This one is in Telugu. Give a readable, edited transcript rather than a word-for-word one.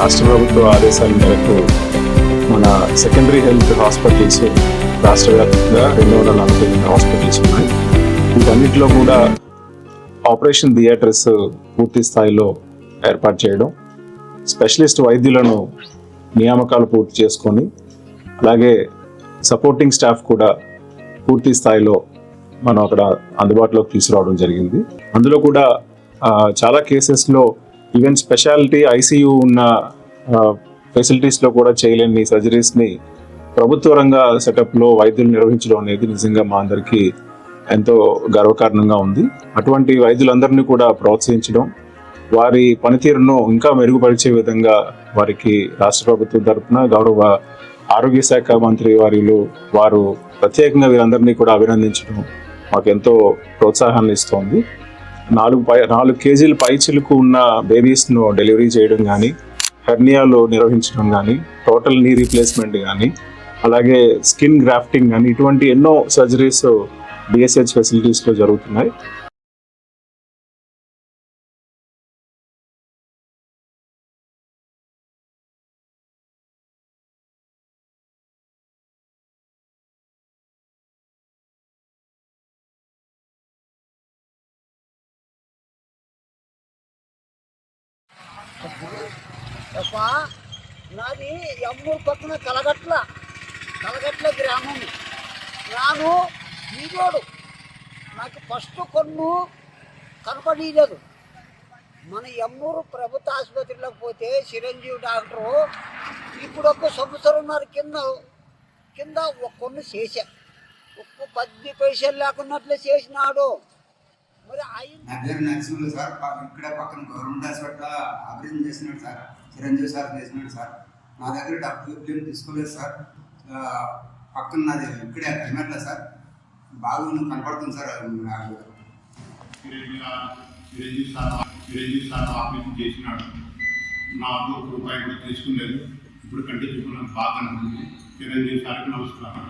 రాష్ట్ర ప్రభుత్వ ఆదేశాల మేరకు మన సెకండరీ హెల్త్ హాస్పిటల్స్ రాష్ట్ర వ్యాప్తంగా 248 హాస్పిటల్స్ ఉన్నాయి. వీటన్నిటిలో కూడా ఆపరేషన్ థియేటర్స్ పూర్తి స్థాయిలో ఏర్పాటు చేయడం, స్పెషలిస్ట్ వైద్యులను నియామకాలు పూర్తి చేసుకొని, అలాగే సపోర్టింగ్ స్టాఫ్ కూడా పూర్తి స్థాయిలో మనం అక్కడ అందుబాటులోకి తీసుకురావడం జరిగింది. అందులో కూడా చాలా కేసెస్లో ఈవెన్ స్పెషాలిటీ ఐసీయూ ఉన్న ఫెసిలిటీస్లో కూడా చేయలేని సర్జరీస్ని ప్రభుత్వ రంగ సెటప్లో వైద్యులు నిర్వహించడం అనేది నిజంగా మా అందరికీ ఎంతో గర్వకారణంగా ఉంది. అటువంటి వైద్యులందరినీ కూడా ప్రోత్సహించడం, వారి పనితీరును ఇంకా మెరుగుపరిచే విధంగా వారికి రాష్ట్ర ప్రభుత్వం తరఫున గౌరవ ఆరోగ్య శాఖ మంత్రి వారు ప్రత్యేకంగా వీరందరినీ కూడా అభినందించడం మాకు ఎంతో ప్రోత్సాహాన్ని ఇస్తోంది. 4 కేజీల పైచిలకు ఉన్న బేబీస్ను డెలివరీ చేయడం కానీ, హెర్నియాలు నిర్వహించడం కానీ, టోటల్ నీ రీప్లేస్మెంట్ కానీ, అలాగే స్కిన్ గ్రాఫ్టింగ్ కానీ, ఇటువంటి ఎన్నో సర్జరీస్ డిఎస్హెచ్ ఫెసిలిటీస్లో జరుగుతున్నాయి. నాది ఎమ్మూరు పక్కన కలగట్ల గ్రామం. నాను ఈరోడు నాకు ఫస్ట్ కొన్ను కనపడలేదు. మన ఎమ్మూరు ప్రభుత్వ ఆసుపత్రిలోకి పోతే చిరంజీవి డాక్టరు ఇప్పుడు ఒక సంవత్సరంన్నర కింద ఒక కొన్ను చేశా. ఒక్క 10 పైసలు లేకున్నట్లే చేసినాడు. మరి నా పేరు నరసింహులు సార్. ఇక్కడ పక్కన గవర్నమెంట్ హాస్పిటల్ ఆపరేషన్ చేసినాడు సార్, చిరంజీవి సార్ చేసినాడు సార్. నా దగ్గర డబ్బులు తీసుకోలేదు సార్. పక్కన నాది ఇక్కడే కరిమెట్ల సార్. బాగా కనపడుతుంది సార్. చిరంజీవి సార్ ఆపరేషన్ చేసినాడు. నా రూపాయి కూడా తీసుకులేదు. ఇప్పుడు కంటే చూపులకు బాగా కనపడుతుంది. చిరంజీవి సార్కి నమస్కారం.